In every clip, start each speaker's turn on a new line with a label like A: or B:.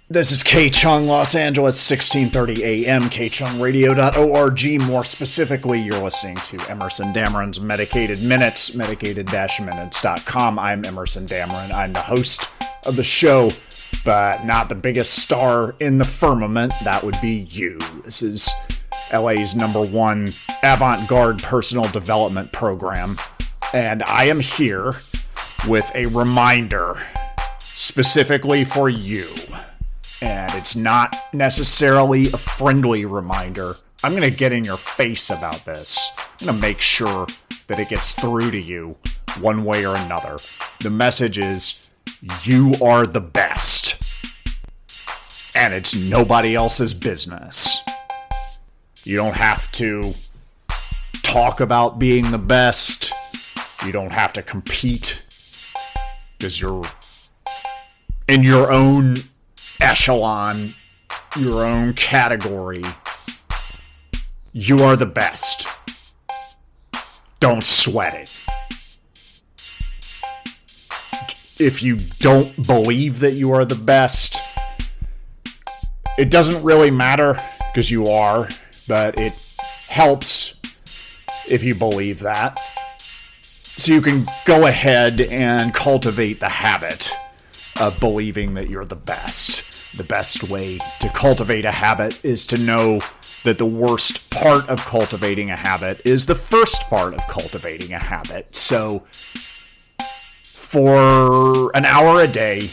A: This is K Chung, Los Angeles, 1630 AM, kchungradio.org. More specifically, you're listening to Emerson Dameron's Medicated Minutes, medicated-minutes.com. I'm Emerson Dameron. I'm the host of the show, but not the biggest star in the firmament. That would be you. This is LA's #1 avant-garde personal development program, and I am here with a reminder specifically for you. And it's not necessarily a friendly reminder. I'm going to get in your face about this. I'm going to make sure that it gets through to you one way or another. The message is, you are the best. And it's nobody else's business. You don't have to talk about being the best. You don't have to compete. Because you're in your own echelon, your own category. You are the best. Don't sweat it. If you don't believe that you are the best, it doesn't really matter because you are, but it helps if you believe that. So you can go ahead and cultivate the habit of believing that you're the best. The best way to cultivate a habit is to know that the worst part of cultivating a habit is the first part of cultivating a habit. So for an hour a day,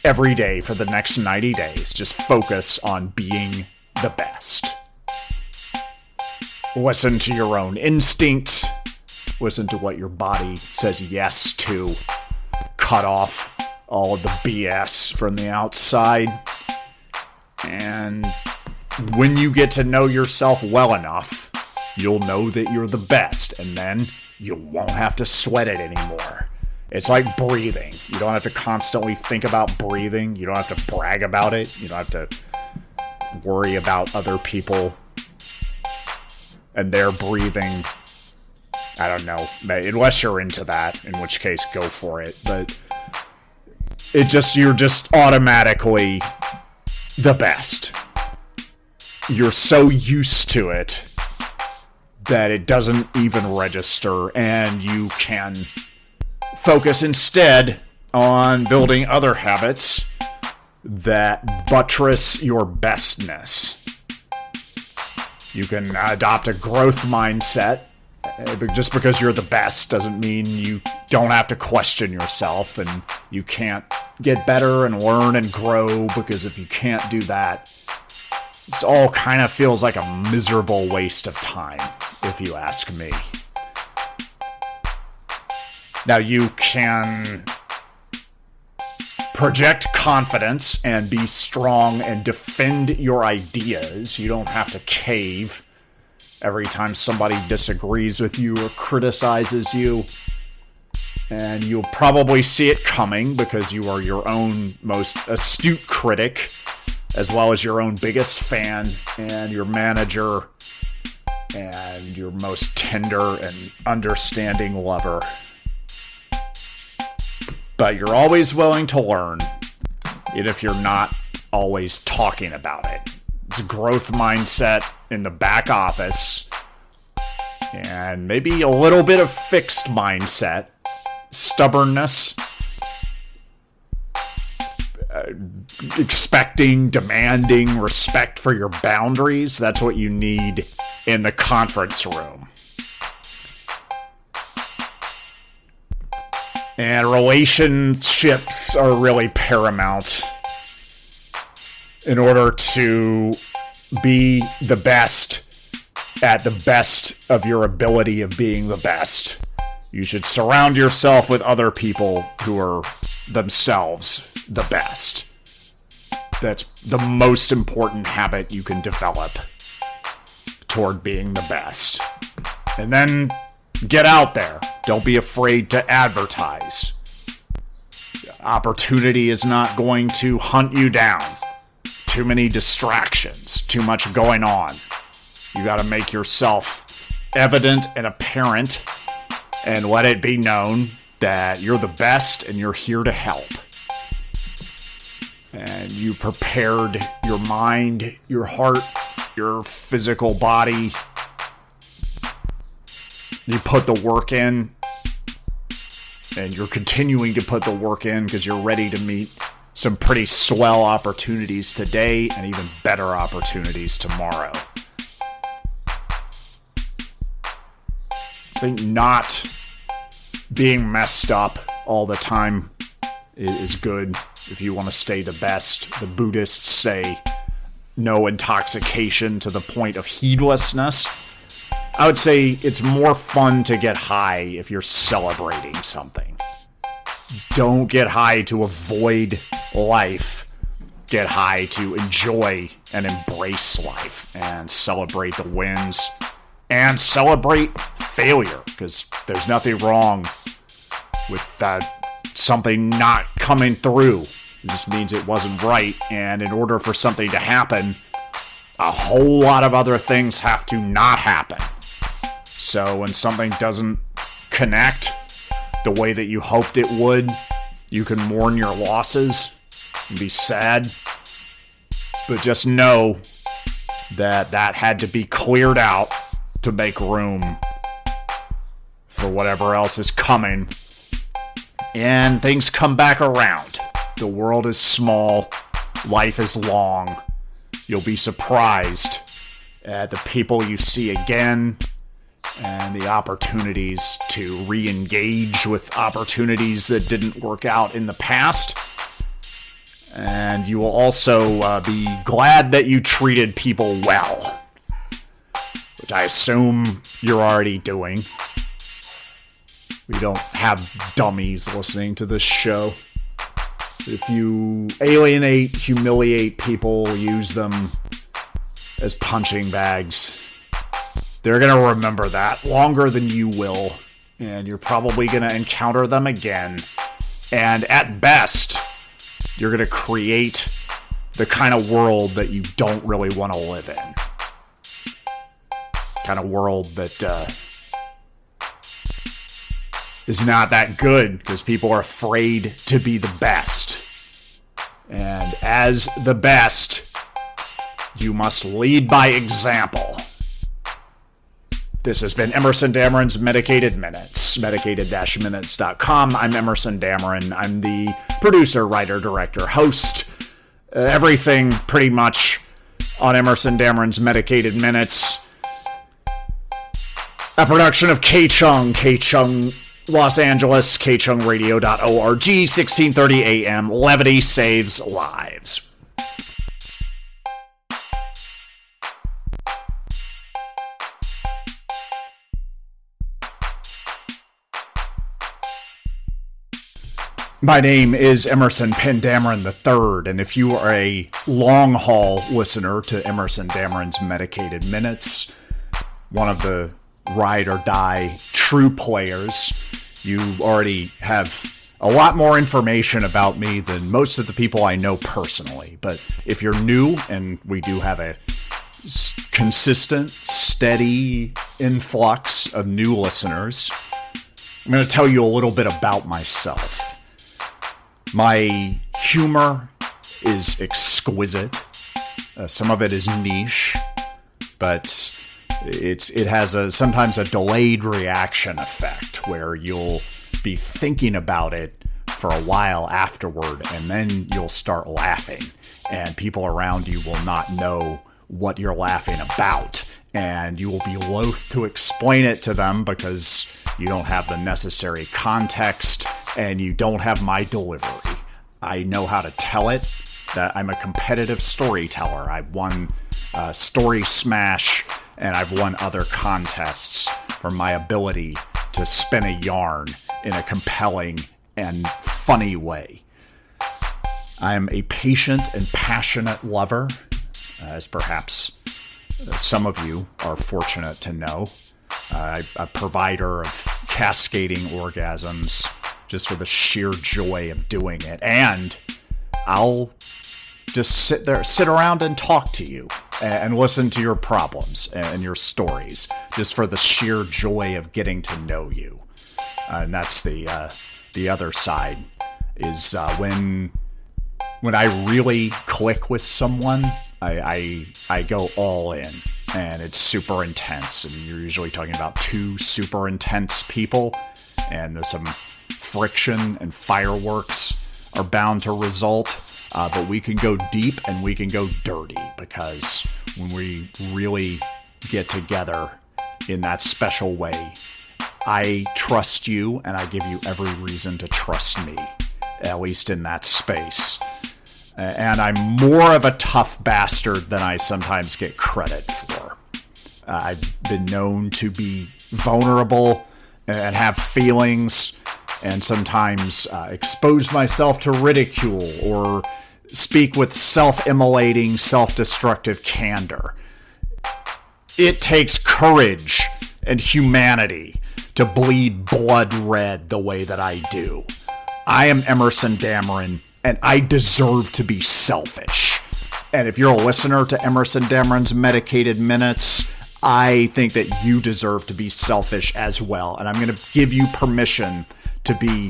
A: every day for the next 90 days, just focus on being the best. Listen to your own instincts. Listen to what your body says yes to. Cut off all of the BS from the outside. And when you get to know yourself well enough, you'll know that you're the best, and then you won't have to sweat it anymore. It's like breathing. You don't have to constantly think about breathing. You don't have to brag about it. You don't have to worry about other people and their breathing. I don't know, unless you're into that, in which case go for it. But you're just automatically the best. You're so used to it that it doesn't even register, and you can focus instead on building other habits that buttress your bestness. You can adopt a growth mindset. Just because you're the best doesn't mean you don't have to question yourself, and you can't get better and learn and grow, because if you can't do that, it all kind of feels like a miserable waste of time, if you ask me. Now, you can project confidence and be strong and defend your ideas. You don't have to cave every time somebody disagrees with you or criticizes you. And you'll probably see it coming because you are your own most astute critic, as well as your own biggest fan and your manager and your most tender and understanding lover. But you're always willing to learn, even if you're not always talking about it. It's a growth mindset in the back office, and maybe a little bit of fixed mindset, stubbornness, expecting, demanding respect for your boundaries. That's what you need in the conference room. And relationships are really paramount in order to be the best at the best of your ability of being the best. You should surround yourself with other people who are themselves the best. That's the most important habit you can develop toward being the best. And then get out there. Don't be afraid to advertise. Opportunity is not going to hunt you down. Too many distractions, too much going on. You got to make yourself evident and apparent, and let it be known that you're the best and you're here to help. and you prepared your mind, your heart, your physical body. You put the work in, and you're continuing to put the work in because you're ready to meet some pretty swell opportunities today and even better opportunities tomorrow. I think not being messed up all the time is good if you want to stay the best. The Buddhists say no intoxication to the point of heedlessness. I would say it's more fun to get high if you're celebrating something. Don't get high to avoid life. Get high to enjoy and embrace life and celebrate the wins and celebrate failure, because there's nothing wrong with something not coming through. It just means it wasn't right, and in order for something to happen, a whole lot of other things have to not happen. So when something doesn't connect the way that you hoped it would, you can mourn your losses and be sad, but just know that that had to be cleared out to make room for whatever else is coming, and things come back around. The world is small, life is long. You'll be surprised at the people you see again and the opportunities to re-engage with opportunities that didn't work out in the past. And you will also be glad that you treated people well, which I assume you're already doing. We don't have dummies listening to this show. If you alienate, humiliate people, use them as punching bags, they're going to remember that longer than you will, and you're probably going to encounter them again. And at best, you're going to create the kind of world that you don't really want to live in. Kind of world that is not that good because people are afraid to be the best. And as the best, you must lead by example. This has been Emerson Dameron's Medicated Minutes, medicated-minutes.com. I'm Emerson Dameron. I'm the producer, writer, director, host. Everything pretty much on Emerson Dameron's Medicated Minutes. A production of K-Chung, Los Angeles, kchungradio.org, 1630 a.m. Levity saves lives. My name is Emerson Penn Dameron III, and if you are a long-haul listener to Emerson Dameron's Medicated Minutes, one of the ride-or-die true players, you already have a lot more information about me than most of the people I know personally. But if you're new, and we do have a consistent, steady influx of new listeners, I'm going to tell you a little bit about myself. My humor is exquisite. Some of it is niche, but it has sometimes a delayed reaction effect where you'll be thinking about it for a while afterward, and then you'll start laughing, and people around you will not know what you're laughing about, and you will be loath to explain it to them because you don't have the necessary context and you don't have my delivery. I know how to tell it. That I'm a competitive storyteller. I've won Story Smash, and I've won other contests for my ability to spin a yarn in a compelling and funny way. I'm a patient and passionate lover, as perhaps some of you are fortunate to know. A provider of cascading orgasms just for the sheer joy of doing it. And I'll just sit around and talk to you and listen to your problems and your stories just for the sheer joy of getting to know you. And that's the other side is when when I really click with someone, I go all in, and it's super intense. And you're usually talking about two super intense people, and there's some friction and fireworks are bound to result. But we can go deep and we can go dirty, because when we really get together in that special way, I trust you and I give you every reason to trust me, at least in that space. And I'm more of a tough bastard than I sometimes get credit for. I've been known to be vulnerable and have feelings, and sometimes expose myself to ridicule or speak with self-immolating, self-destructive candor. It takes courage and humanity to bleed blood red the way that I do. I am Emerson Dameron, and I deserve to be selfish. And if you're a listener to Emerson Dameron's Medicated Minutes, I think that you deserve to be selfish as well. And I'm going to give you permission to be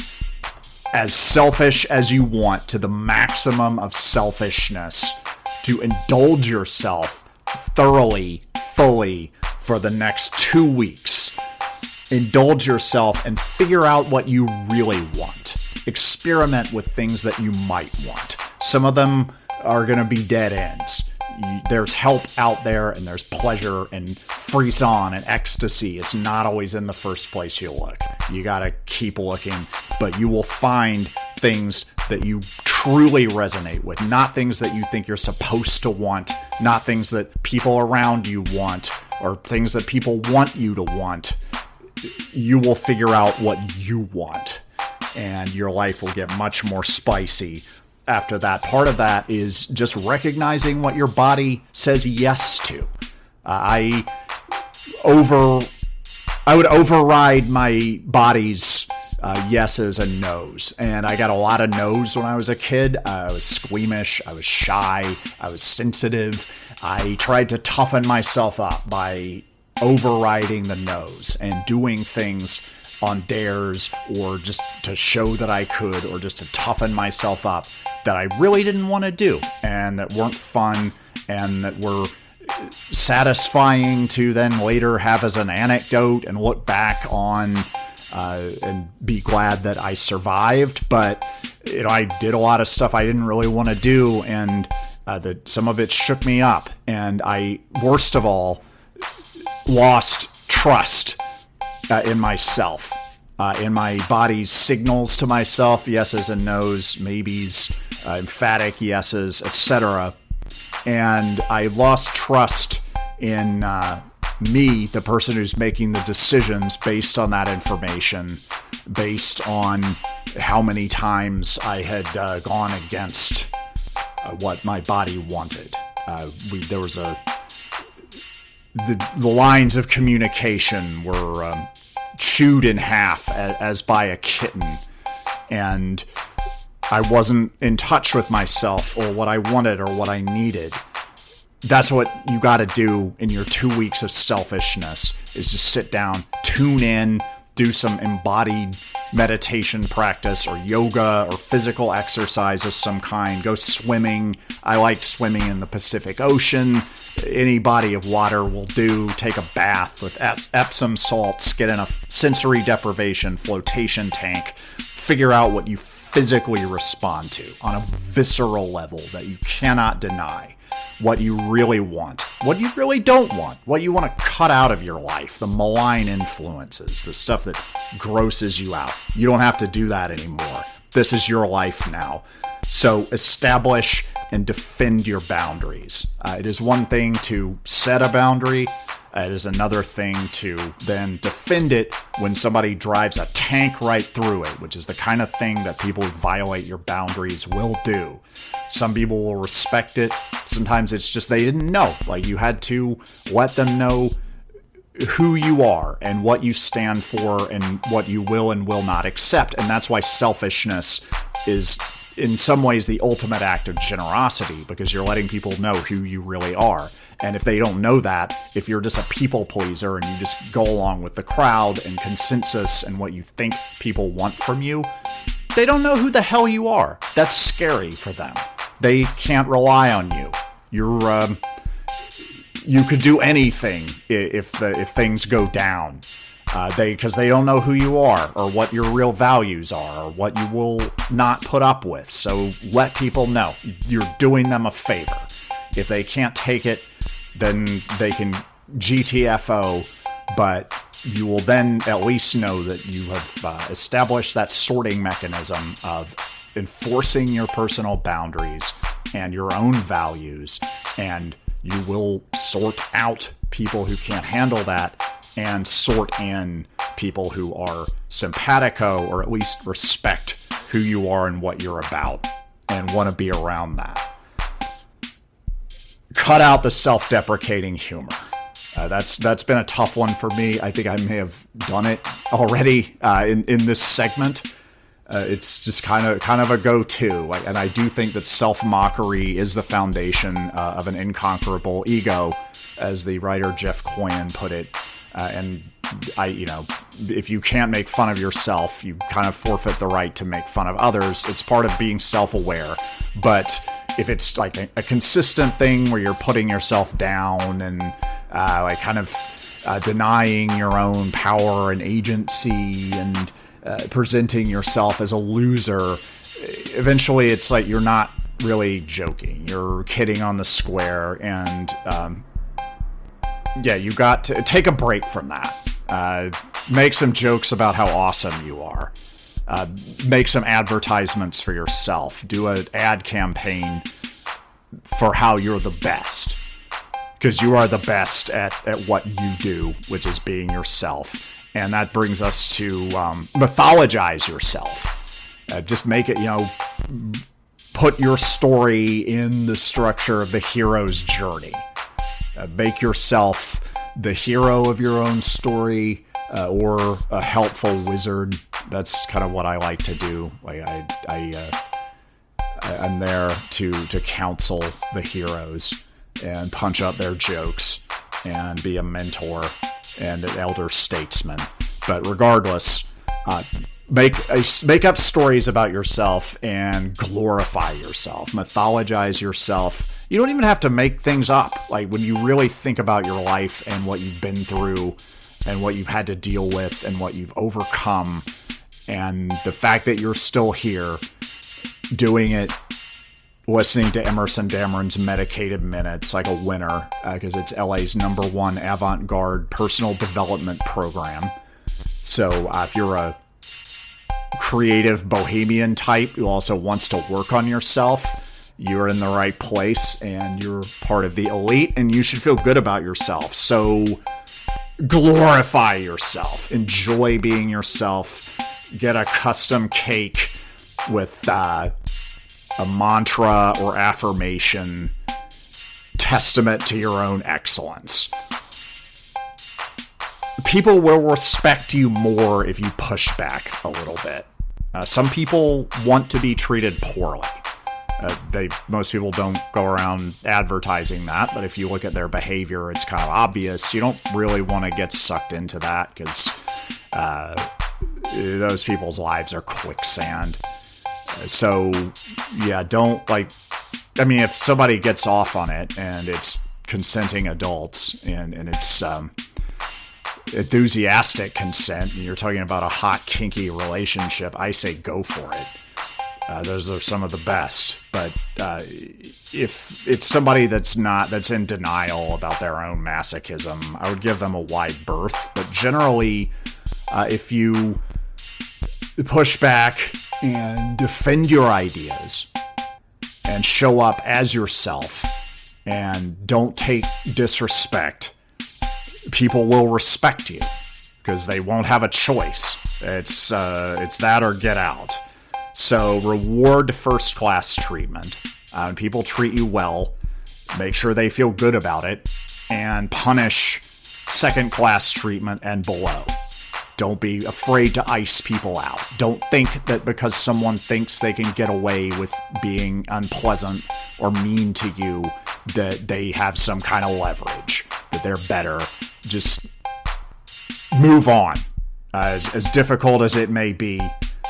A: as selfish as you want, to the maximum of selfishness, to indulge yourself thoroughly, fully for the next 2 weeks. Indulge yourself and figure out what you really want. Experiment with things that you might want. Some of them are going to be dead ends. There's help out there, and there's pleasure and frisson and ecstasy. It's not always in the first place you look. You got to keep looking, but you will find things that you truly resonate with, not things that you think you're supposed to want, not things that people around you want, or things that people want you to want. You will figure out what you want, and your life will get much more spicy after that. Part of that is just recognizing what your body says yes to. I would override my body's yeses and nos, and I got a lot of no's when I was a kid. I was squeamish, I was shy, I was sensitive. I tried to toughen myself up by overriding the no's and doing things on dares, or just to show that I could, or just to toughen myself up, that I really didn't want to do, and that weren't fun, and that were satisfying to then later have as an anecdote and look back on and be glad that I survived. But I did a lot of stuff I didn't really want to do, and that some of it shook me up, and I, worst of all, lost trust in myself, in my body's signals to myself, yeses and nos, maybes, emphatic yeses, etc. And I lost trust in me, the person who's making the decisions based on that information, based on how many times I had gone against what my body wanted. There was the lines of communication were chewed in half as by a kitten, and I wasn't in touch with myself or what I wanted or what I needed. That's what you got to do in your 2 weeks of selfishness, is just sit down, tune in, do some embodied meditation practice or yoga or physical exercise of some kind. Go swimming. I liked swimming in the Pacific Ocean. Any body of water will do. Take a bath with Epsom salts. Get in a sensory deprivation flotation tank. Figure out what you physically respond to on a visceral level that you cannot deny. What you really want, what you really don't want, what you want to cut out of your life, the malign influences, the stuff that grosses you out. You don't have to do that anymore. This is your life now. So establish and defend your boundaries. It is one thing to set a boundary. It is another thing to then defend it when somebody drives a tank right through it, which is the kind of thing that people who violate your boundaries will do. Some people will respect it. Sometimes it's just they didn't know. Like, you had to let them know who you are and what you stand for and what you will and will not accept. And that's why selfishness is in some ways the ultimate act of generosity, because you're letting people know who you really are. And if they don't know that, if you're just a people pleaser and you just go along with the crowd and consensus and what you think people want from you, they don't know who the hell you are. That's scary for them. They can't rely on you. You could do anything if things go down. Because they don't know who you are or what your real values are or what you will not put up with. So let people know you're doing them a favor. If they can't take it, then they can GTFO, but you will then at least know that you have established that sorting mechanism of enforcing your personal boundaries and your own values, and you will sort out people who can't handle that and sort in people who are simpatico or at least respect who you are and what you're about and want to be around that. Cut out the self-deprecating humor. That's been a tough one for me. I think I may have done it already in this segment. It's just kind of a go-to, and I do think that self-mockery is the foundation of an inconquerable ego, as the writer Jeff Coyen put it. And if you can't make fun of yourself, you kind of forfeit the right to make fun of others. It's part of being self-aware. But if it's like a consistent thing where you're putting yourself down and denying your own power and agency and presenting yourself as a loser, eventually it's like you're not really joking. You're kidding on the square, and you got to take a break from that. Make some jokes about how awesome you are. Make some advertisements for yourself. Do an ad campaign for how you're the best. Because you are the best at what you do, which is being yourself. And that brings us to mythologize yourself. Just make it, put your story in the structure of the hero's journey. Make yourself the hero of your own story, or a helpful wizard. That's kind of what I like to do. Like I'm there to counsel the heroes and punch up their jokes and be a mentor and an elder statesman. But regardless, make up stories about yourself and glorify yourself. Mythologize yourself. You don't even have to make things up. Like when you really think about your life and what you've been through and what you've had to deal with and what you've overcome, and the fact that you're still here doing it, listening to Emerson Dameron's Medicated Minutes like a winner, because it's LA's #1 avant-garde personal development program. So if you're a creative bohemian type who also wants to work on yourself, you're in the right place and you're part of the elite, and you should feel good about yourself. So glorify yourself. Enjoy being yourself. Get a custom cake with a mantra or affirmation, testament to your own excellence. People will respect you more if you push back a little bit. Some people want to be treated poorly. Most people don't go around advertising that, but if you look at their behavior, it's kind of obvious. You don't really want to get sucked into that because those people's lives are quicksand. So, if somebody gets off on it and it's consenting adults and it's enthusiastic consent, and you're talking about a hot, kinky relationship, I say go for it. Those are some of the best. But if it's somebody that's in denial about their own masochism, I would give them a wide berth. But generally, if you push back and defend your ideas and show up as yourself and don't take disrespect, people will respect you because they won't have a choice. It's that or get out. So reward first-class treatment. When people treat you well, make sure they feel good about it, and punish second-class treatment and below. Don't be afraid to ice people out. Don't think that because someone thinks they can get away with being unpleasant or mean to you that they have some kind of leverage, that they're better. Just move on. As difficult as it may be,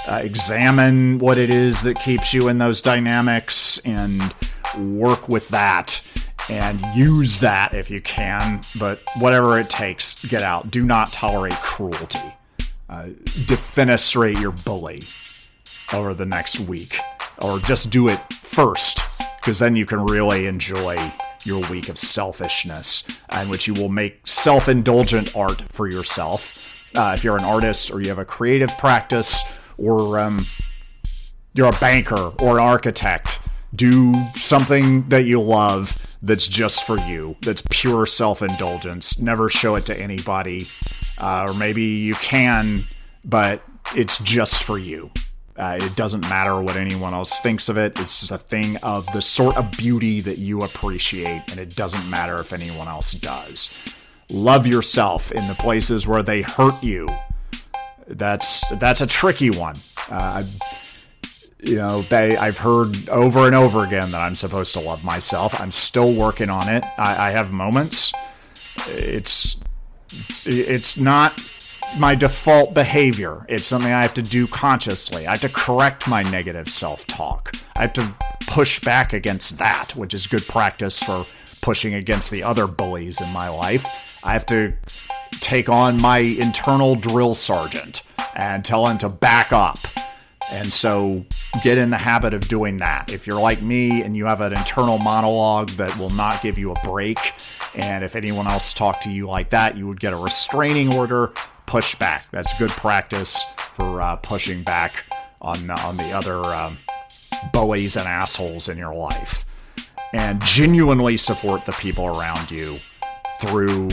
A: examine what it is that keeps you in those dynamics and work with that and use that if you can. But whatever it takes, get out. Do not tolerate cruelty. Defenestrate your bully over the next week, or just do it first, because then you can really enjoy your week of selfishness, in which you will make self-indulgent art for yourself. If you're an artist, or you have a creative practice, or you're a banker or an architect, do something that you love that's just for you, that's pure self-indulgence. Never show it to anybody, or maybe you can, but it's just for you. It doesn't matter what anyone else thinks of it. It's just a thing of the sort of beauty that you appreciate, and it doesn't matter if anyone else does. Love yourself in the places where they hurt you. That's a tricky one. I've heard over and over again that I'm supposed to love myself. I'm still working on it. I have moments. It's not my default behavior. It's something I have to do consciously. I have to correct my negative self-talk. I have to push back against that, which is good practice for pushing against the other bullies in my life. I have to take on my internal drill sergeant and tell him to back up. And so get in the habit of doing that. If you're like me and you have an internal monologue that will not give you a break, and if anyone else talked to you like that, you would get a restraining order. Push back. That's good practice for pushing back on the other bullies and assholes in your life. And genuinely support the people around you through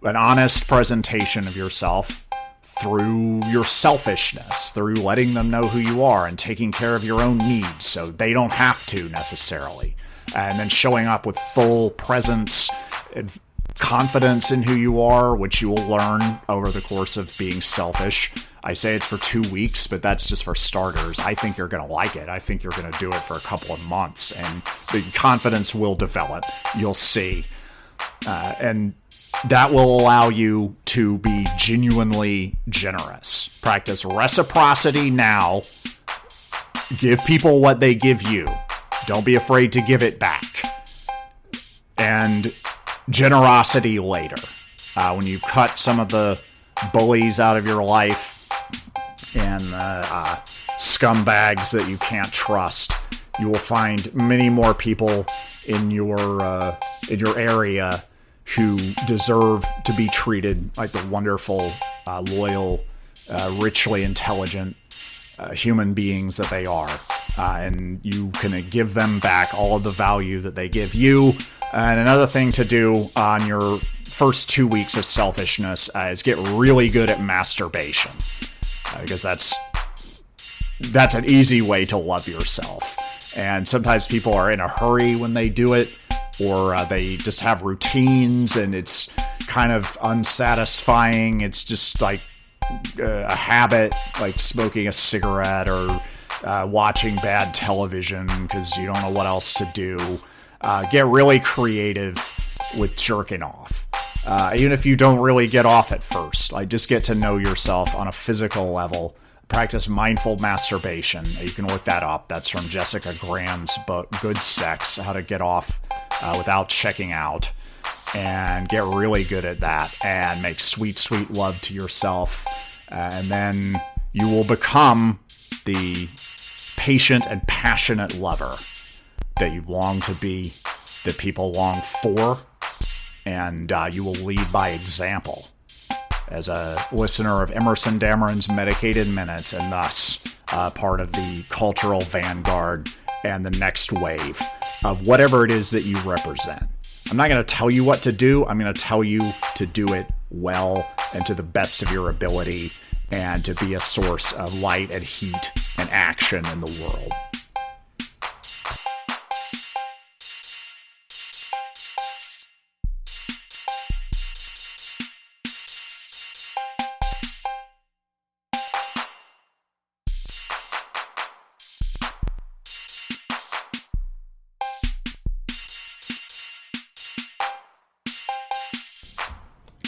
A: an honest presentation of yourself, through your selfishness, through letting them know who you are and taking care of your own needs so they don't have to necessarily. And then showing up with full presence and confidence in who you are, which you will learn over the course of being selfish. I say it's for 2 weeks, but that's just for starters. I think you're going to like it. I think you're going to do it for a couple of months, and the confidence will develop. You'll see. And that will allow you to be genuinely generous. Practice reciprocity now. Give people what they give you. Don't be afraid to give it back. And generosity later. When you cut some of the bullies out of your life and scumbags that you can't trust, you will find many more people in your area who deserve to be treated like the wonderful, loyal, richly intelligent human beings that they are. And you can give them back all of the value that they give you. And another thing to do on your first 2 weeks of selfishness is get really good at masturbation. Because that's an easy way to love yourself. And sometimes people are in a hurry when they do it, or they just have routines and it's kind of unsatisfying. It's just like a habit, like smoking a cigarette or watching bad television because you don't know what else to do. Get really creative with jerking off. Even if you don't really get off at first, like just get to know yourself on a physical level. Practice mindful masturbation. You can look that up. That's from Jessica Graham's book, Good Sex, How to Get Off Without Checking Out. And get really good at that and make sweet, sweet love to yourself. And then you will become the patient and passionate lover that you long to be, that people long for, and you will lead by example as a listener of Emerson Dameron's Medicated Minutes, and thus part of the cultural vanguard and the next wave of whatever it is that you represent. I'm not going to tell you what to do. I'm going to tell you to do it well and to the best of your ability, and to be a source of light and heat and action in the world.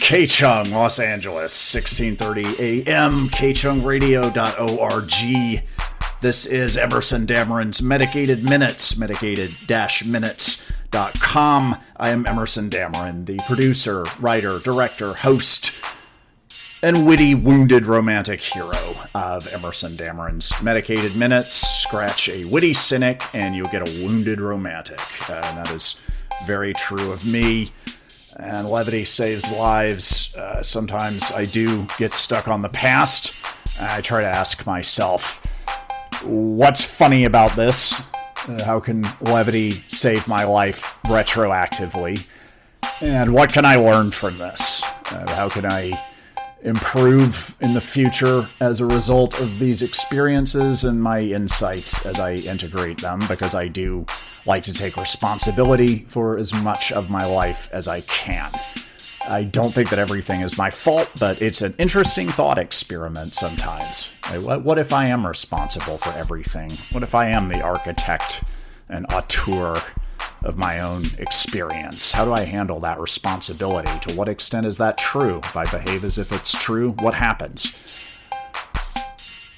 A: K-Chung, Los Angeles, 1630 a.m., kchungradio.org. This is Emerson Dameron's Medicated Minutes, medicated-minutes.com. I am Emerson Dameron, the producer, writer, director, host, and witty, wounded romantic hero of Emerson Dameron's Medicated Minutes. Scratch a witty cynic and you'll get a wounded romantic. And that is very true of me. And levity saves lives. Sometimes I do get stuck on the past. I try to ask myself, what's funny about this? How can levity save my life retroactively? And what can I learn from this? How can I improve in the future as a result of these experiences and my insights as I integrate them? Because I do like to take responsibility for as much of my life as I can. I don't think that everything is my fault, but it's an interesting thought experiment sometimes. What if I am responsible for everything? What if I am the architect and auteur of my own experience? How do I handle that responsibility? To what extent is that true? If I behave as if it's true, what happens?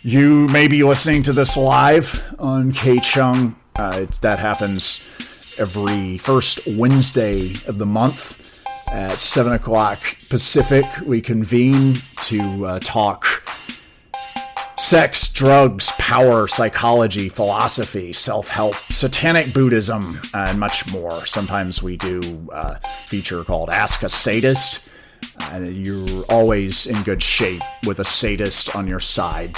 A: You may be listening to this live on K-Chung. That happens every first Wednesday of the month at 7 o'clock Pacific. We convene to talk sex, drugs, power, psychology, philosophy, self-help, satanic Buddhism, and much more. Sometimes we do a feature called Ask a Sadist. You're always in good shape with a sadist on your side.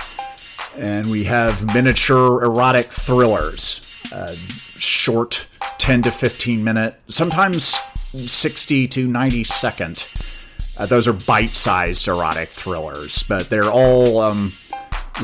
A: And we have miniature erotic thrillers. Short 10 to 15 minute, sometimes 60 to 90 second. Those are bite-sized erotic thrillers, but they're all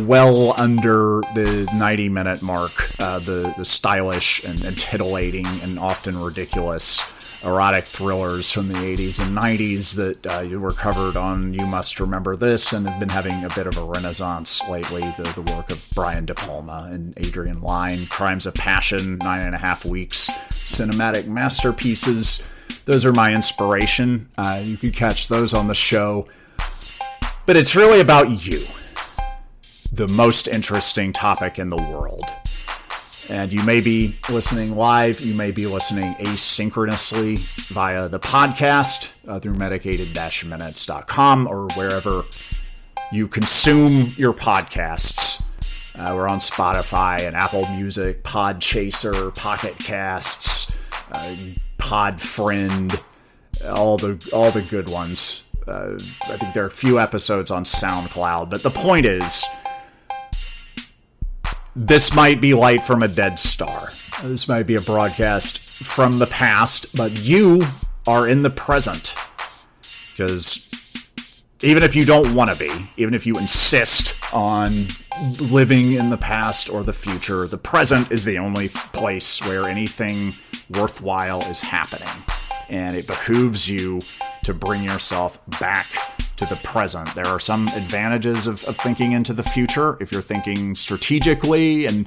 A: well under the 90-minute mark. The stylish and titillating and often ridiculous erotic thrillers from the 80s and 90s that were covered on You Must Remember This and have been having a bit of a renaissance lately. The work of Brian De Palma and Adrian Lyne, Crimes of Passion, 9.5 Weeks, cinematic masterpieces. Those are my inspiration. You could catch those on the show. But it's really about you, the most interesting topic in the world. And you may be listening live, you may be listening asynchronously via the podcast through medicated-minutes.com or wherever you consume your podcasts. We're on Spotify and Apple Music, Podchaser, Pocket Casts, Podfriend, all the good ones. I think there are a few episodes on SoundCloud, but the point is, this might be light from a dead star. This might be a broadcast from the past, but you are in the present. Because even if you don't want to be, even if you insist on living in the past or the future, the present is the only place where anything worthwhile is happening. And it behooves you to bring yourself back to the present. There are some advantages of thinking into the future. If you're thinking strategically and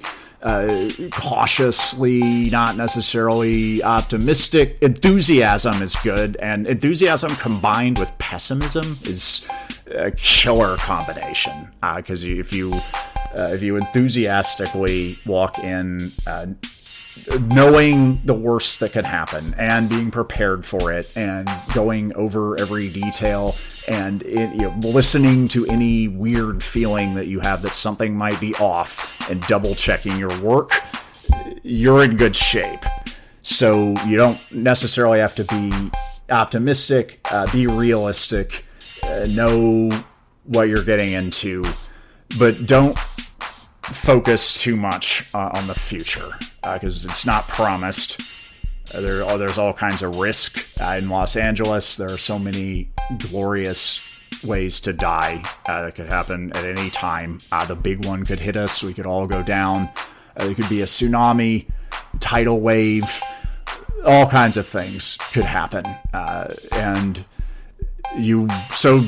A: cautiously, not necessarily optimistic, enthusiasm is good. And enthusiasm combined with pessimism is a killer combination. Because if you enthusiastically walk in knowing the worst that could happen and being prepared for it and going over every detail and listening to any weird feeling that you have that something might be off and double checking your work, you're in good shape. So you don't necessarily have to be optimistic, be realistic, know what you're getting into, but don't focus too much on the future. Because it's not promised. There's all kinds of risk in Los Angeles. There are so many glorious ways to die that could happen at any time. The big one could hit us. We could all go down. There could be a tsunami, tidal wave. All kinds of things could happen. And so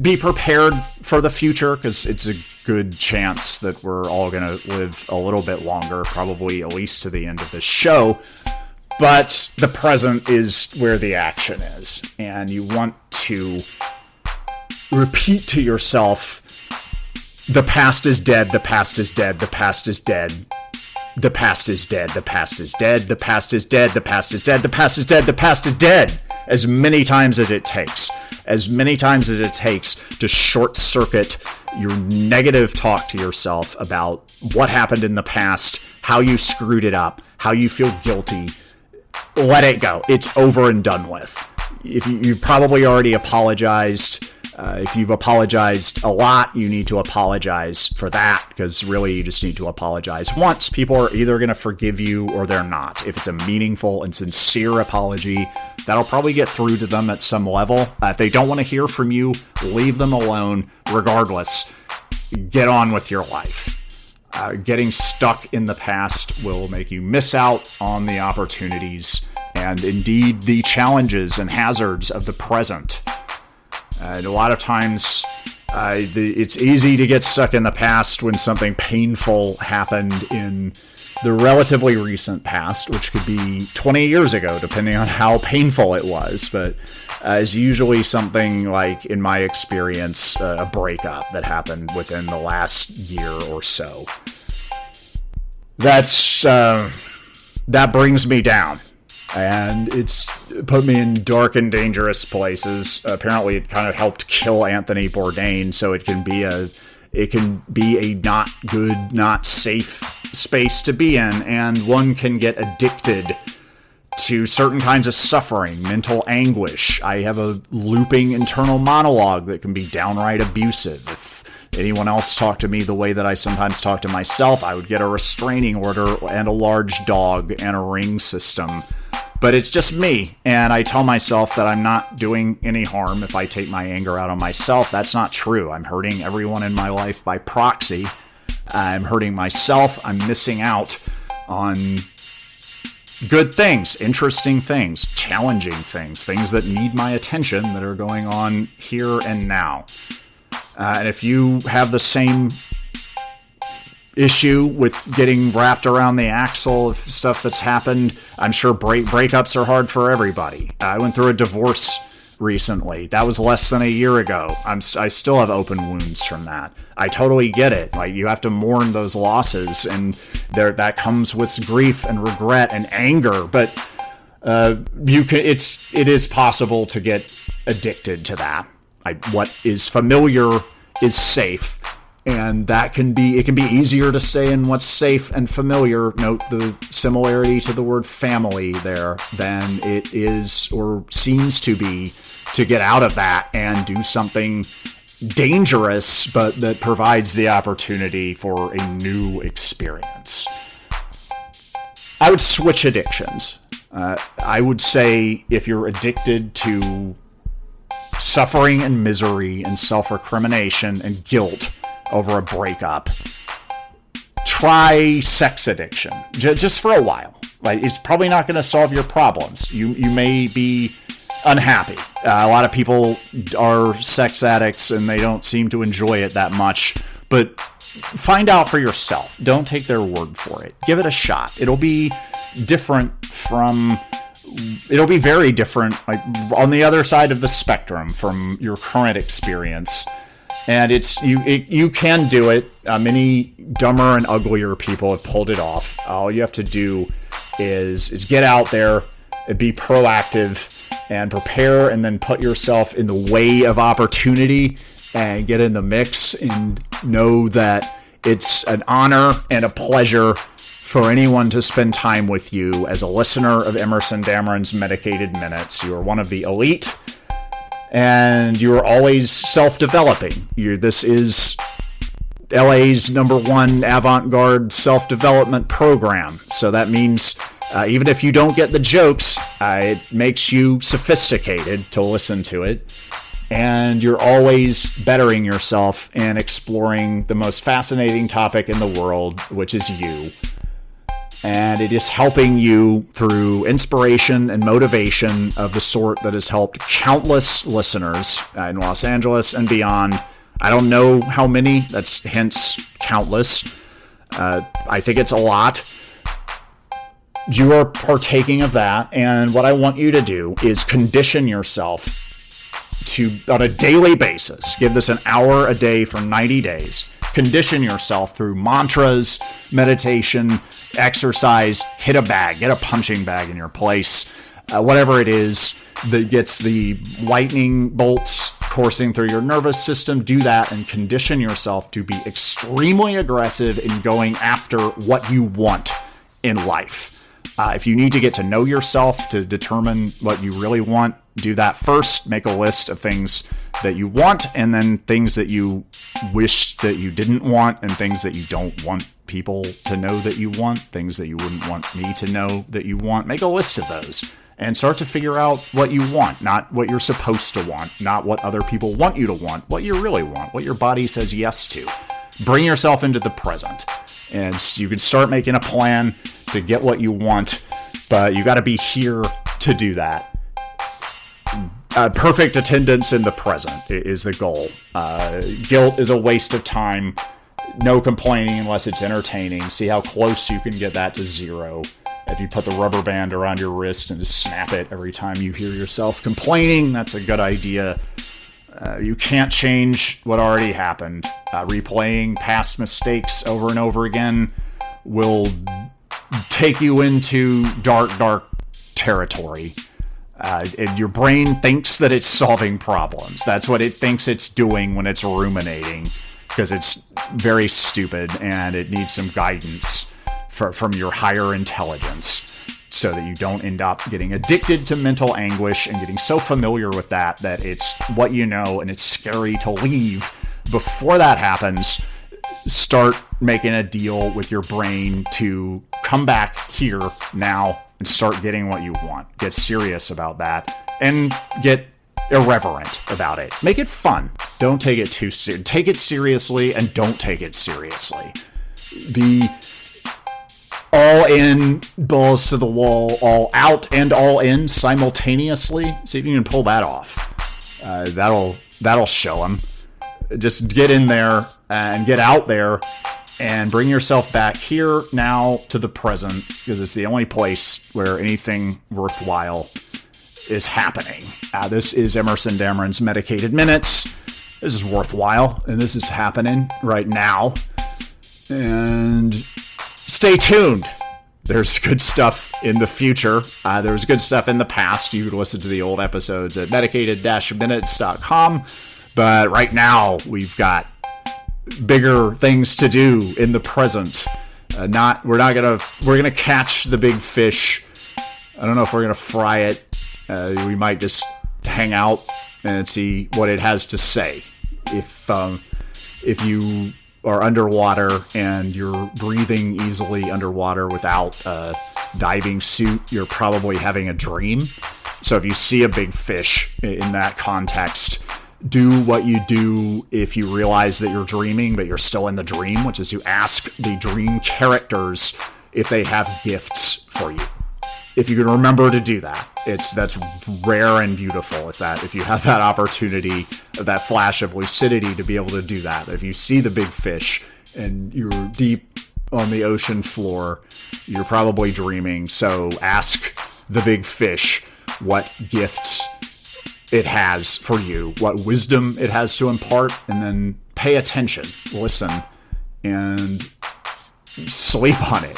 A: be prepared for the future, because it's a good chance that we're all going to live a little bit longer, probably at least to the end of this show. But the present is where the action is, and you want to repeat to yourself, the past is dead, the past is dead, the past is dead. The past is dead, the past is dead, the past is dead, the past is dead, the past is dead, the past is dead. As many times as it takes. As many times as it takes to short circuit your negative talk to yourself about what happened in the past, how you screwed it up, how you feel guilty. Let it go. It's over and done with. If you've probably already apologized. If you've apologized a lot, you need to apologize for that, because really you just need to apologize once. People are either going to forgive you or they're not. If it's a meaningful and sincere apology, that'll probably get through to them at some level. If they don't want to hear from you, leave them alone. Regardless, get on with your life. Getting stuck in the past will make you miss out on the opportunities and indeed the challenges and hazards of the present. And a lot of times, it's easy to get stuck in the past when something painful happened in the relatively recent past, which could be 20 years ago, depending on how painful it was. But is usually something like, in my experience, a breakup that happened within the last year or so. That brings me down. And it's put me in dark and dangerous places. Apparently, it kind of helped kill Anthony Bourdain, so it can be a not good, not safe space to be in, and one can get addicted to certain kinds of suffering, mental anguish. I have a looping internal monologue that can be downright abusive. If anyone else talked to me the way that I sometimes talk to myself, I would get a restraining order and a large dog and a ring system. But it's just me, and I tell myself that I'm not doing any harm if I take my anger out on myself. That's not true. I'm hurting everyone in my life by proxy. I'm hurting myself. I'm missing out on good things, interesting things, challenging things, things that need my attention that are going on here and now. And if you have the same issue with getting wrapped around the axle of stuff that's happened, I'm sure breakups are hard for everybody. I went through a divorce recently. That was less than a year ago. I still have open wounds from that. I totally get it. Like, you have to mourn those losses, and that comes with grief and regret and anger. But it is possible to get addicted to that. What is familiar is safe. And it can be easier to stay in what's safe and familiar. Note the similarity to the word family there than it is or seems to be to get out of that and do something dangerous, but that provides the opportunity for a new experience. I would switch addictions. I would say if you're addicted to suffering and misery and self-recrimination and guilt over a breakup, try sex addiction just for a while. Like, it's probably not going to solve your problems. You may be unhappy. A lot of people are sex addicts and they don't seem to enjoy it that much. But find out for yourself. Don't take their word for it. Give it a shot. It'll be very different, like on the other side of the spectrum from your current experience. And you can do it. Many dumber and uglier people have pulled it off. All you have to do is get out there, be proactive, and prepare, and then put yourself in the way of opportunity and get in the mix, and know that it's an honor and a pleasure for anyone to spend time with you as a listener of Emerson Dameron's Medicated Minutes. You are one of the elite, and you are always self-developing. This is LA's #1 avant-garde self-development program. So that means even if you don't get the jokes, it makes you sophisticated to listen to it. And you're always bettering yourself and exploring the most fascinating topic in the world, which is you. And it is helping you through inspiration and motivation of the sort that has helped countless listeners in Los Angeles and beyond. I don't know how many, that's hence countless. I think it's a lot. You are partaking of that, and what I want you to do is condition yourself to, on a daily basis, give this an hour a day for 90 days. Condition yourself through mantras, meditation, exercise, hit a bag, get a punching bag in your place, whatever it is that gets the lightning bolts coursing through your nervous system. Do that and condition yourself to be extremely aggressive in going after what you want in life. If you need to get to know yourself to determine what you really want, do that first. Make a list of things that you want, and then things that you wish that you didn't want, and things that you don't want people to know that you want, things that you wouldn't want me to know that you want. Make a list of those and start to figure out what you want, not what you're supposed to want, not what other people want you to want, what you really want, what your body says yes to. Bring yourself into the present, and you can start making a plan to get what you want, but you got to be here to do that. Perfect attendance in the present is the goal. Guilt is a waste of time. No complaining unless it's entertaining. See how close you can get that to zero. If you put the rubber band around your wrist and just snap it every time you hear yourself complaining, that's a good idea. You can't change what already happened. Replaying past mistakes over and over again will take you into dark territory. And your brain thinks that it's solving problems. That's what it thinks it's doing when it's ruminating, because it's very stupid and it needs some guidance from your higher intelligence, so that you don't end up getting addicted to mental anguish and getting so familiar with that it's what you know and it's scary to leave. Before that happens, start making a deal with your brain to come back here now and start getting what you want. Get serious about that and get irreverent about it. Make it fun. Don't take it too seriously. Take it seriously and don't take it seriously. Be all in, balls to the wall, all out and all in simultaneously. See if you can pull that off. That'll show them. Just get in there and get out there and bring yourself back here now to the present, because it's the only place where anything worthwhile is happening. This is Emerson Dameron's Medicated Minutes. This is worthwhile, and this is happening right now. And stay tuned. There's good stuff in the future. There was good stuff in the past. You can listen to the old episodes at medicated-minutes.com. But right now, we've got bigger things to do in the present. We're gonna catch the big fish. I don't know if we're gonna fry it. We might just hang out and see what it has to say. If you are underwater and you're breathing easily underwater without a diving suit, you're probably having a dream. So if you see a big fish in that context, do what you do if you realize that you're dreaming, but you're still in the dream, which is to ask the dream characters if they have gifts for you. If you can remember to do that, that's rare and beautiful. If you have that opportunity, that flash of lucidity to be able to do that. If you see the big fish and you're deep on the ocean floor, you're probably dreaming. So ask the big fish what gifts it has for you, what wisdom it has to impart, and then pay attention, listen, and sleep on it.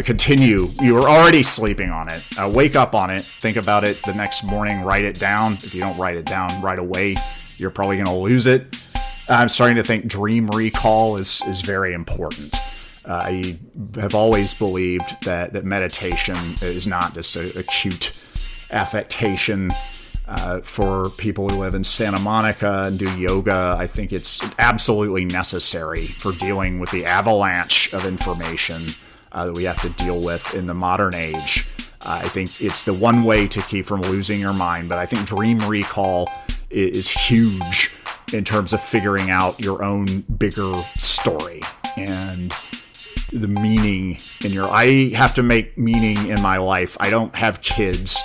A: Continue. You are already sleeping on it. Wake up on it. Think about it the next morning. Write it down. If you don't write it down right away, you're probably going to lose it. I'm starting to think dream recall is very important. I have always believed that meditation is not just a cute affectation for people who live in Santa Monica and do yoga. I think it's absolutely necessary for dealing with the avalanche of information that we have to deal with in the modern age. I think it's the one way to keep from losing your mind, but I think dream recall is huge in terms of figuring out your own bigger story and the meaning in I have to make meaning in my life. I don't have kids,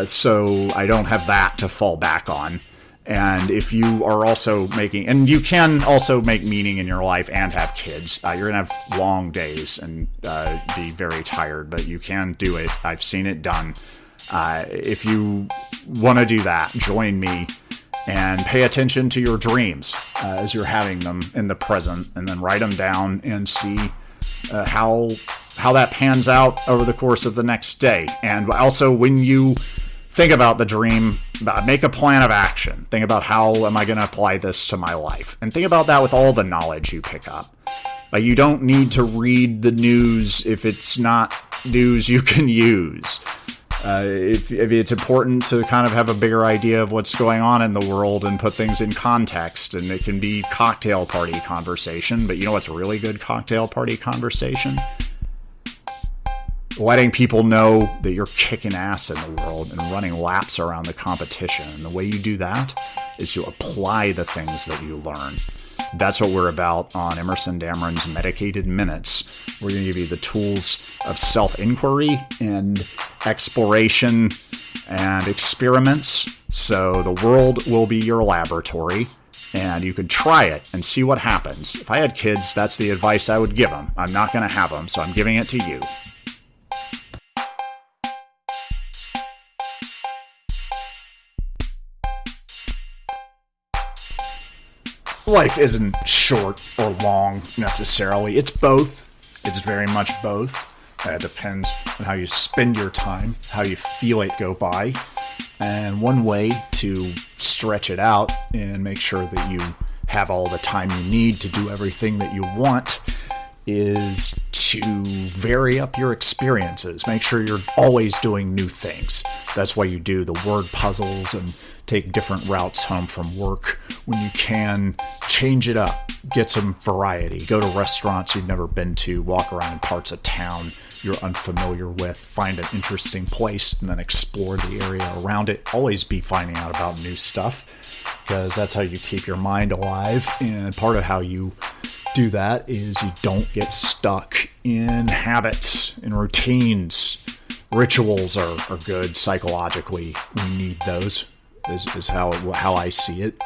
A: so I don't have that to fall back on. And if you are also and you can also make meaning in your life and have kids, you're going to have long days and be very tired, but you can do it. I've seen it done. If you want to do that, join me And pay attention to your dreams as you're having them in the present, and then write them down and see how that pans out over the course of the next day. And also, when you think about the dream, make a plan of action. Think about, how am I going to apply this to my life? And think about that with all the knowledge you pick up. Like, you don't need to read the news if it's not news you can use. If it's important to kind of have a bigger idea of what's going on in the world and put things in context, and it can be cocktail party conversation. But you know what's really good cocktail party conversation? Letting people know that you're kicking ass in the world and running laps around the competition. And the way you do that is to apply the things that you learn. That's what we're about on Emerson Dameron's Medicated Minutes. We're going to give you the tools of self-inquiry and exploration and experiments. So the world will be your laboratory, and you can try it and see what happens. If I had kids, that's the advice I would give them. I'm not going to have them, so I'm giving it to you. Life isn't short or long necessarily. It's both. It's very much both. It depends on how you spend your time, how you feel it go by. And one way to stretch it out and make sure that you have all the time you need to do everything that you want is to vary up your experiences. Make sure you're always doing new things. That's why you do the word puzzles and take different routes home from work. When you can, change it up. Get some variety. Go to restaurants you've never been to. Walk around in parts of town you're unfamiliar with. Find an interesting place and then explore the area around it. Always be finding out about new stuff, because that's how you keep your mind alive. And part of how you do that is you don't get stuck in habits and routines. Rituals are good psychologically. We need those, is how I see it.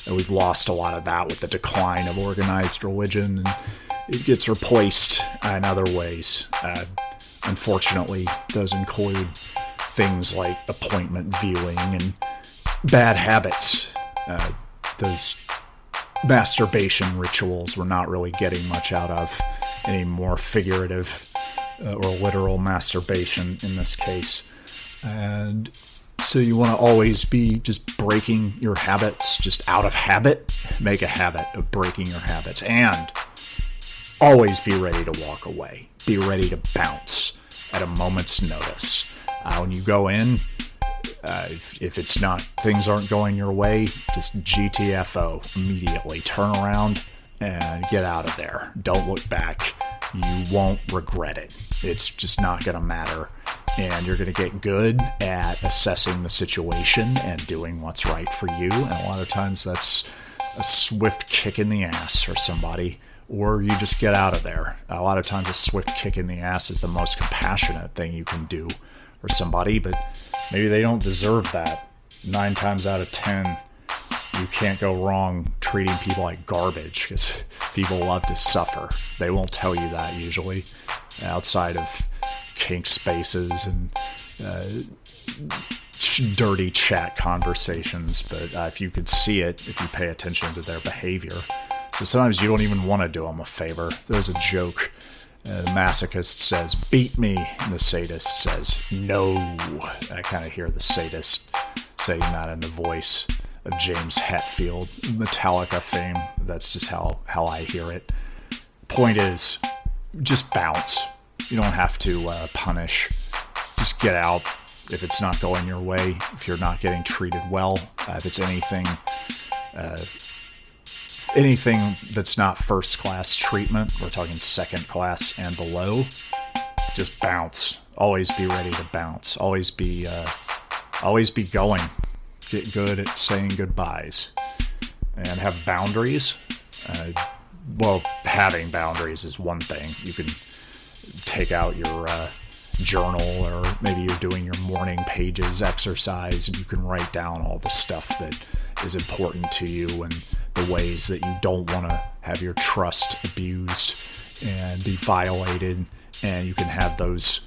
A: And we've lost a lot of that with the decline of organized religion, and it gets replaced in other ways. Unfortunately, those include things like appointment viewing and bad habits. Those masturbation rituals we're not really getting much out of, any more figurative or literal masturbation in this case. And so you want to always be just breaking your habits, just out of habit. Make a habit of breaking your habits, and always be ready to walk away. Be ready to bounce at a moment's notice. When you go in, if it's not, things aren't going your way, just GTFO immediately. Turn around and get out of there. Don't look back. You won't regret it. It's just not going to matter. And you're going to get good at assessing the situation and doing what's right for you. And a lot of times that's a swift kick in the ass for somebody, or you just get out of there. A lot of times a swift kick in the ass is the most compassionate thing you can do for somebody, but maybe they don't deserve that. 9 times out of 10, you can't go wrong treating people like garbage, because people love to suffer. They won't tell you that usually, outside of kink spaces and dirty chat conversations. But if you could see it, if you pay attention to their behavior. So sometimes you don't even want to do them a favor. There's a joke. The masochist says, "Beat me," and the sadist says, "No." I kind of hear the sadist saying that in the voice of James Hetfield, Metallica fame. That's just how I hear it. Point is, just bounce. You don't have to punish. Just get out if it's not going your way, if you're not getting treated well, if it's anything that's not first class treatment, we're talking second class and below, just bounce. Always be ready to bounce. Always be going. Get good at saying goodbyes and have boundaries. Having boundaries is one thing. You can take out your journal, or maybe you're doing your morning pages exercise, and you can write down all the stuff that is important to you and the ways that you don't want to have your trust abused and be violated. And you can have those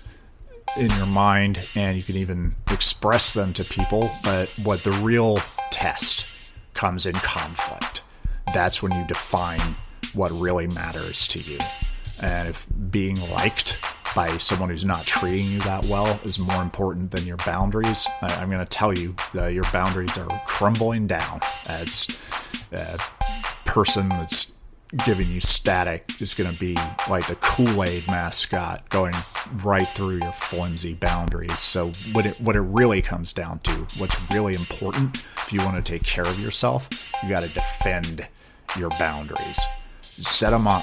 A: in your mind, and you can even express them to people. But what the real test comes in conflict. That's when you define what really matters to you. And if being liked by someone who's not treating you that well is more important than your boundaries, I'm going to tell you that your boundaries are crumbling down. As a person that's giving you static is going to be like the Kool-Aid mascot going right through your flimsy boundaries. So what it really comes down to, what's really important if you want to take care of yourself, you got to defend your boundaries. Set them up.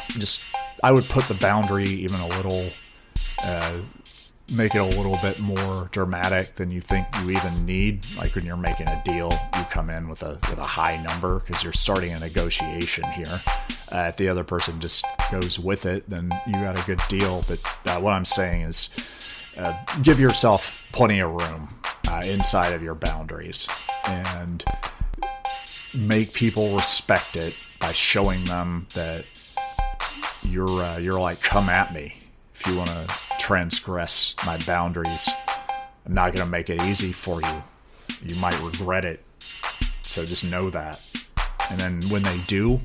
A: I would put the boundary even a little, make it a little bit more dramatic than you think you even need. Like when you're making a deal, you come in with a high number because you're starting a negotiation here. If the other person just goes with it, then you got a good deal. But what I'm saying is give yourself plenty of room inside of your boundaries and make people respect it by showing them that you're like, come at me. If you want to transgress my boundaries, I'm not going to make it easy for you. You might regret it. So just know that. And then when they do,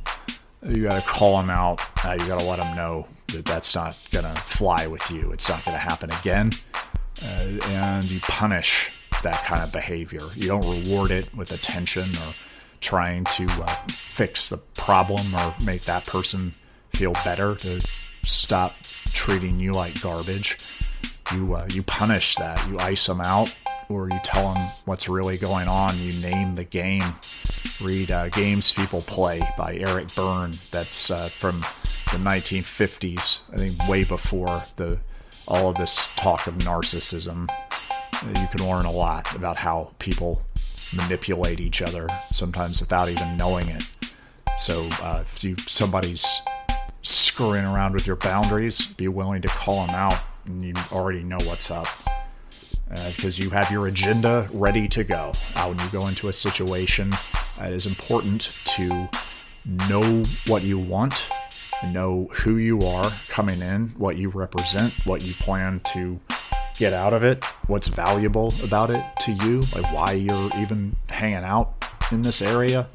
A: you got to call them out. You got to let them know that that's not going to fly with you. It's not going to happen again. And you punish that kind of behavior. You don't reward it with attention or trying to fix the problem or make that person feel better to stop treating you like garbage. You punish that. You ice them out, or you tell them what's really going on. You name the game. Read Games People Play by Eric Berne. That's from the 1950s. I think way before all of this talk of narcissism. You can learn a lot about how people manipulate each other, sometimes without even knowing it. So if somebody's screwing around with your boundaries, be willing to call them out, and you already know what's up. Because you have your agenda ready to go. When you go into a situation, it is important to know what you want, know who you are coming in, what you represent, what you plan to get out of it, what's valuable about it to you, like why you're even hanging out in this area.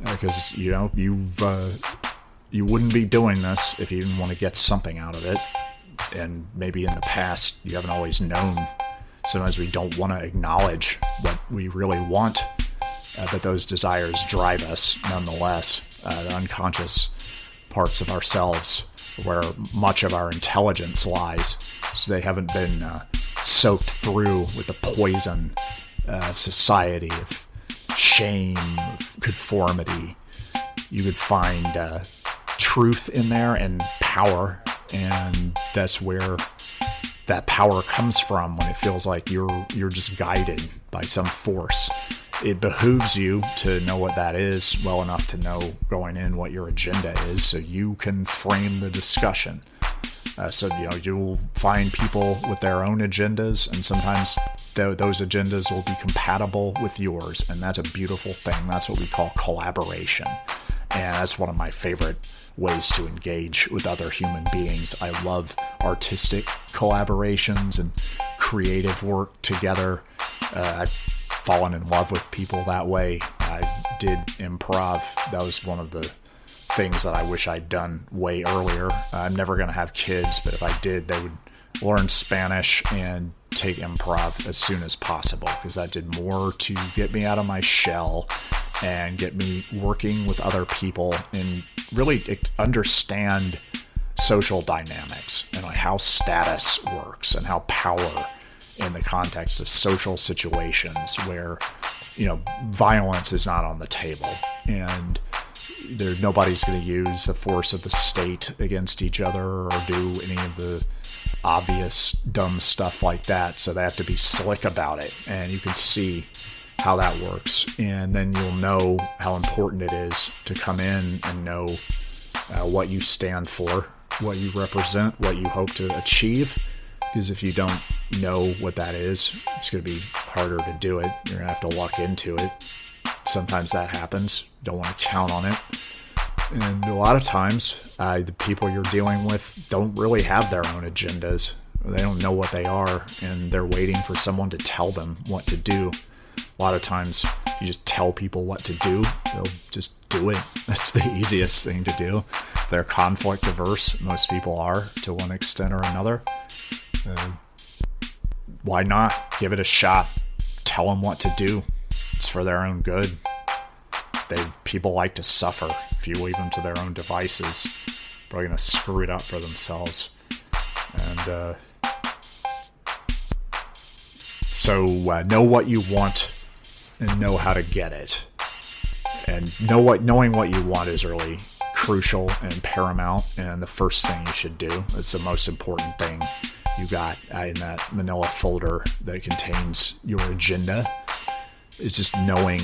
A: Because, you wouldn't be doing this if you didn't want to get something out of it. And maybe in the past, you haven't always known. Sometimes we don't want to acknowledge what we really want, but those desires drive us nonetheless. The unconscious parts of ourselves where much of our intelligence lies. So they haven't been soaked through with the poison of society, of shame, of conformity. You could find truth in there and power, and that's where that power comes from when it feels like you're just guided by some force. It behooves you to know what that is well enough to know going in what your agenda is, so you can frame the discussion. So you'll find people with their own agendas, and sometimes those agendas will be compatible with yours, and that's a beautiful thing. That's what we call collaboration, and that's one of my favorite ways to engage with other human beings. I love artistic collaborations and creative work together. I've fallen in love with people that way. I did improv. That was one of the things that I wish I'd done way earlier. I'm never going to have kids, but if I did, they would learn Spanish and take improv as soon as possible, because that did more to get me out of my shell and get me working with other people and really understand social dynamics and like how status works and how power in the context of social situations where, violence is not on the table and nobody's going to use the force of the state against each other or do any of the obvious dumb stuff like that. So they have to be slick about it, and you can see how that works. And then you'll know how important it is to come in and know what you stand for, what you represent, what you hope to achieve. Because if you don't know what that is, it's going to be harder to do it. You're going to have to luck into it. Sometimes that happens. Don't want to count on it. And a lot of times, the people you're dealing with don't really have their own agendas. They don't know what they are, and they're waiting for someone to tell them what to do. A lot of times, You just tell people what to do, they'll just do it. That's the easiest thing to do. They're conflict averse. Most people are, to one extent or another. Why not? Give it a shot. Tell them what to do. It's for their own good. People like to suffer. If you leave them to their own devices, they're going to screw it up for themselves. And so know what you want and know how to get it. And knowing what you want is really crucial and paramount, and the first thing you should do. It's the most important thing you got in that manila folder that contains your agenda. Is just knowing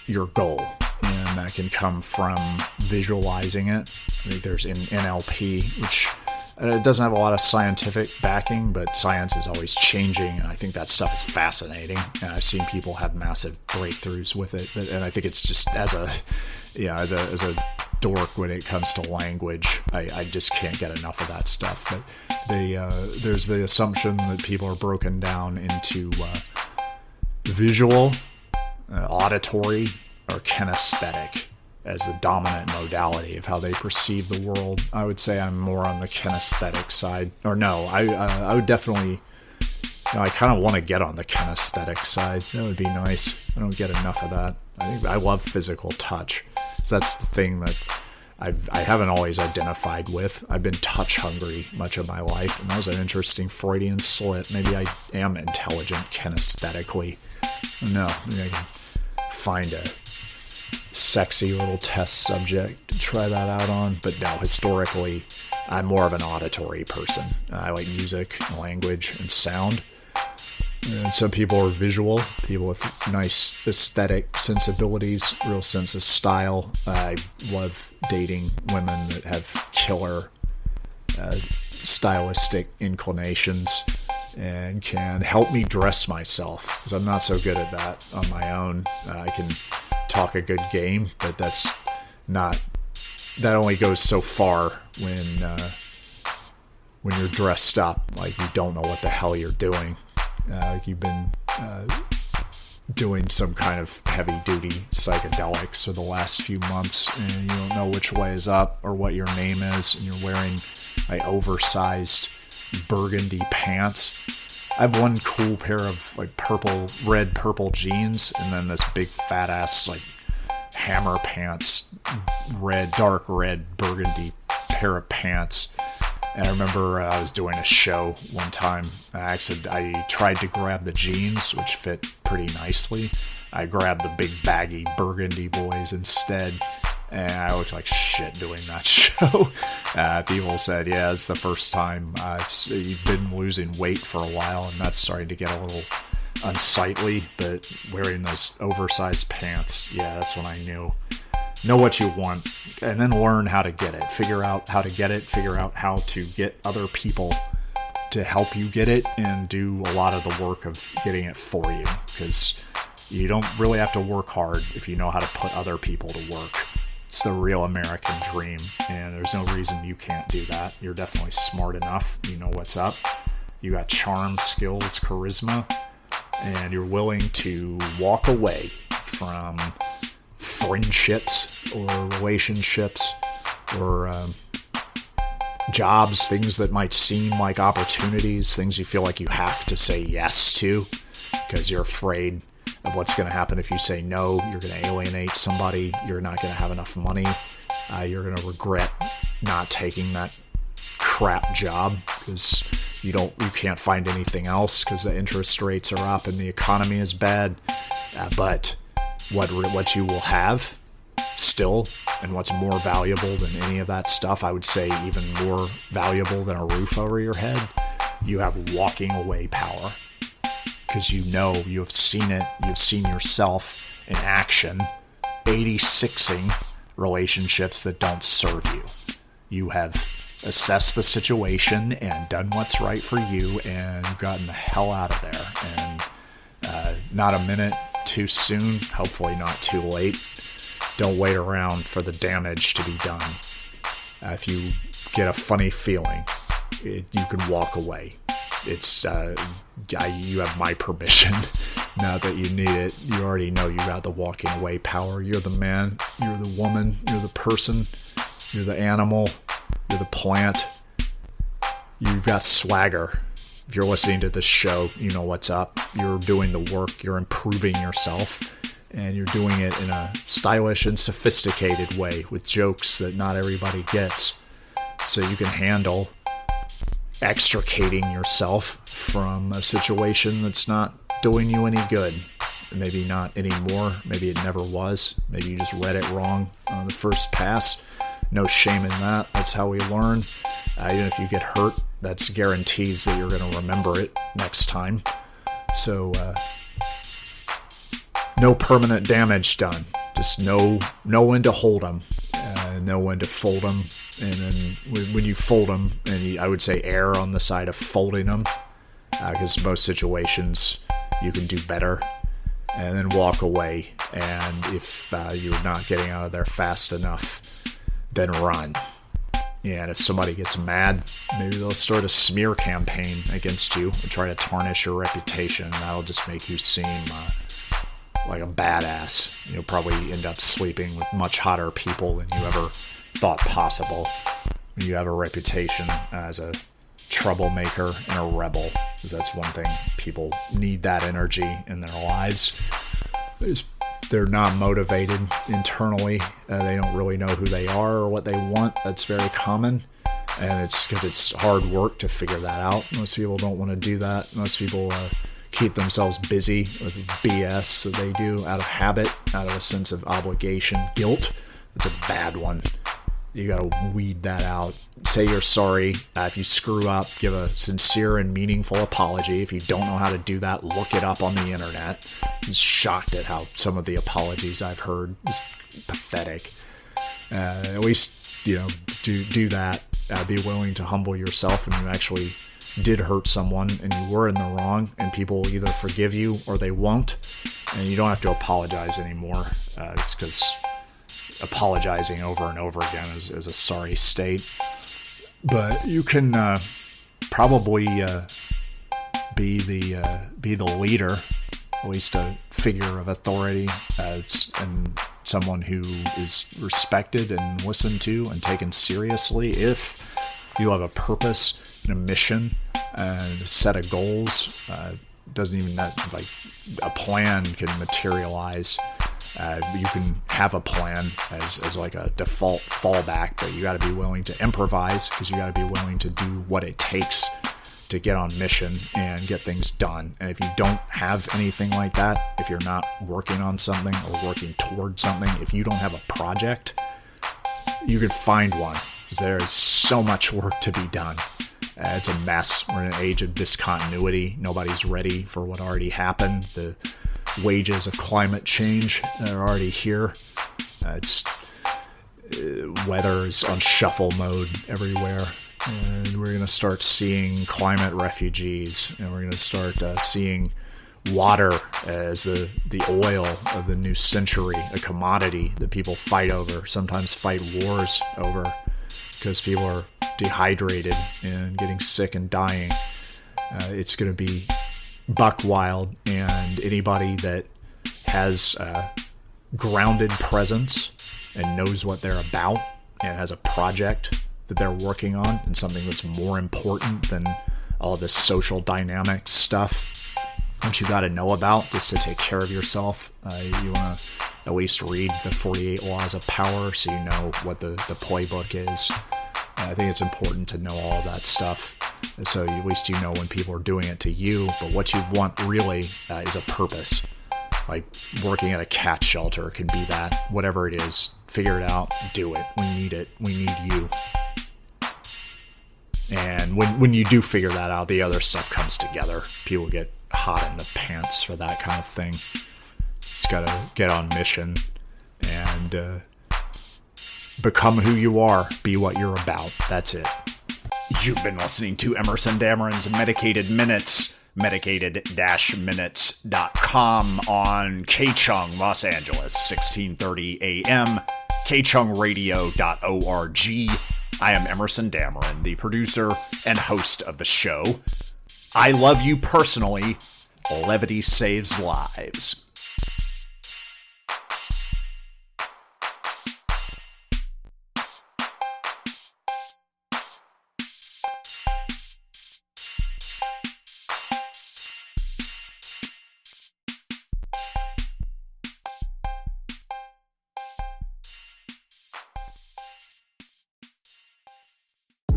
A: your goal, and that can come from visualizing it. I think there's in NLP, which it doesn't have a lot of scientific backing, but science is always changing, and I think that stuff is fascinating. And I've seen people have massive breakthroughs with it, and I think it's just as a dork when it comes to language, I just can't get enough of that stuff. But there's the assumption that people are broken down into visual, auditory, or kinesthetic as the dominant modality of how they perceive the world. I would say I'm more on the kinesthetic side. Or no, I would definitely, I kind of want to get on the kinesthetic side. That would be nice. I don't get enough of that. I love physical touch. So that's the thing that I haven't always identified with. I've been touch hungry much of my life, and that was an interesting Freudian slip. Maybe I am intelligent kinesthetically. No, maybe I can find a sexy little test subject to try that out on. But no, historically, I'm more of an auditory person. I like music, language, and sound. And some people are visual, people with nice aesthetic sensibilities, real sense of style. I love dating women that have killer stylistic inclinations and can help me dress myself, because I'm not so good at that on my own. I can talk a good game, but that only goes so far when you're dressed up like you don't know what the hell you're doing. Like you've been doing some kind of heavy-duty psychedelics for the last few months, and you don't know which way is up or what your name is, and you're wearing like oversized burgundy pants. I have one cool pair of like red purple jeans, and then this big fat ass like hammer pants, dark red burgundy pair of pants. And I remember I was doing a show one time. I tried to grab the jeans, which fit pretty nicely. I grabbed the big baggy burgundy boys instead, and I looked like shit doing that show. People said, yeah, it's the first time you've been losing weight for a while, and that's starting to get a little unsightly, but wearing those oversized pants, yeah, that's when I knew. Know what you want, and then learn how to get it. Figure out how to get it, figure out how to get other people to help you get it, and do a lot of the work of getting it for you, because you don't really have to work hard if you know how to put other people to work. It's the real American dream, and there's no reason you can't do that. You're definitely smart enough, you know what's up, you got charm, skills, charisma, and you're willing to walk away from friendships or relationships or jobs, things that might seem like opportunities, things you feel like you have to say yes to because you're afraid of what's going to happen if you say no. You're going to alienate somebody, you're not going to have enough money, you're going to regret not taking that crap job because you can't find anything else because the interest rates are up and the economy is bad. But what you will have still, and what's more valuable than any of that stuff, I would say even more valuable than a roof over your head, you have walking away power. Because you have seen it, you've seen yourself in action, 86ing relationships that don't serve you. You have assessed the situation and done what's right for you and gotten the hell out of there. And not a minute too soon, hopefully not too late. Don't wait around for the damage to be done. If you get a funny feeling, you can walk away. You have my permission Not that you need it. You already know you got the walking away power. You're the man. You're the woman. You're the person. You're the animal. You're the plant. You've got swagger. If you're listening to this show, you know what's up. You're doing the work. You're improving yourself. And you're doing it in a stylish and sophisticated way with jokes that not everybody gets. So you can handle extricating yourself from a situation that's not doing you any good. Maybe not anymore. Maybe it never was. Maybe you just read it wrong on the first pass. No shame in that. That's how we learn. Even if you get hurt, that's guarantees that you're going to remember it next time. So, no permanent damage done. Just know when to hold them, know when to fold them, and then when you fold them, and I would say err on the side of folding them, because most situations you can do better, and then walk away. And if you're not getting out of there fast enough, then run. Yeah, and if somebody gets mad, maybe they'll start a smear campaign against you and try to tarnish your reputation, and that'll just make you seem like a badass. You'll probably end up sleeping with much hotter people than you ever thought possible. You have a reputation as a troublemaker and a rebel, because that's one thing. People need that energy in their lives. They're not motivated internally. They don't really know who they are or what they want. That's very common. And it's because it's hard work to figure that out. Most people don't want to do that. Most people keep themselves busy with BS that they do out of habit, out of a sense of obligation, guilt. It's a bad one. You gotta weed that out. Say you're sorry. If you screw up, give a sincere and meaningful apology. If you don't know how to do that, look it up on the internet. I'm shocked at how some of the apologies I've heard is pathetic. At least, do that. Be willing to humble yourself when you actually did hurt someone and you were in the wrong, and people will either forgive you or they won't, and you don't have to apologize anymore. It's because apologizing over and over again is a sorry state. But you can probably be the leader, at least a figure of authority, and someone who is respected and listened to and taken seriously if you have a purpose and a mission and a set of goals. Doesn't even a plan can materialize. You can have a plan as like a default fallback, but you got to be willing to improvise, because you got to be willing to do what it takes to get on mission and get things done. And if you don't have anything like that, if you're not working on something or working towards something, if you don't have a project, you can find one, because there is so much work to be done. It's a mess. We're in an age of discontinuity. Nobody's ready for what already happened. The wages of climate change are already here. Weather is on shuffle mode everywhere. And we're going to start seeing climate refugees. And we're going to start seeing water as the oil of the new century, a commodity that people fight over, sometimes fight wars over, because people are dehydrated and getting sick and dying. It's going to be buck wild, and anybody that has a grounded presence and knows what they're about and has a project that they're working on and something that's more important than all this social dynamics stuff that you got to know about just to take care of yourself. You want to at least read the 48 Laws of Power so you know what the playbook is. I think it's important to know all of that stuff, so at least you know when people are doing it to you. But what you want really is a purpose. Like working at a cat shelter can be that. Whatever it is, figure it out, do it. We need it. We need you. And when you do figure that out, the other stuff comes together. People get hot in the pants for that kind of thing. Just gotta get on mission and become who you are. Be what you're about. That's it. You've been listening to Emerson Dameron's Medicated Minutes, medicated-minutes.com on K-Chung, Los Angeles, 1630 a.m., kchungradio.org. I am Emerson Dameron, the producer and host of the show. I love you personally. Levity saves lives.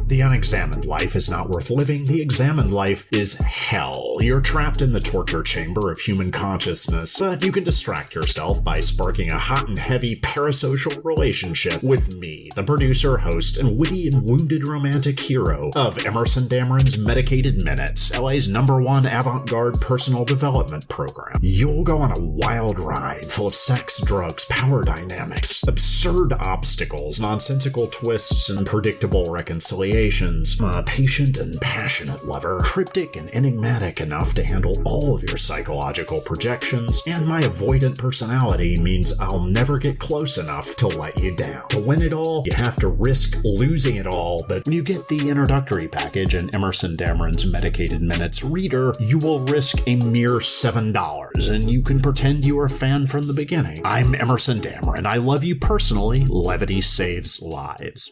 A: The unexamined life is not worth living. The examined life is hell. You're trapped in the torture chamber of human consciousness, but you can distract yourself by sparking a hot and heavy parasocial relationship with me, the producer, host, and witty and wounded romantic hero of Emerson Dameron's Medicated Minutes, LA's #1 avant-garde personal development program. You'll go on a wild ride full of sex, drugs, power dynamics, absurd obstacles, nonsensical twists, and predictable reconciliation. I'm a patient and passionate lover, cryptic and enigmatic enough to handle all of your psychological projections, and my avoidant personality means I'll never get close enough to let you down. To win it all, you have to risk losing it all, but when you get the introductory package and Emerson Dameron's Medicated Minutes reader, you will risk a mere $7, and you can pretend you were a fan from the beginning. I'm Emerson Dameron. I love you personally. Levity saves lives.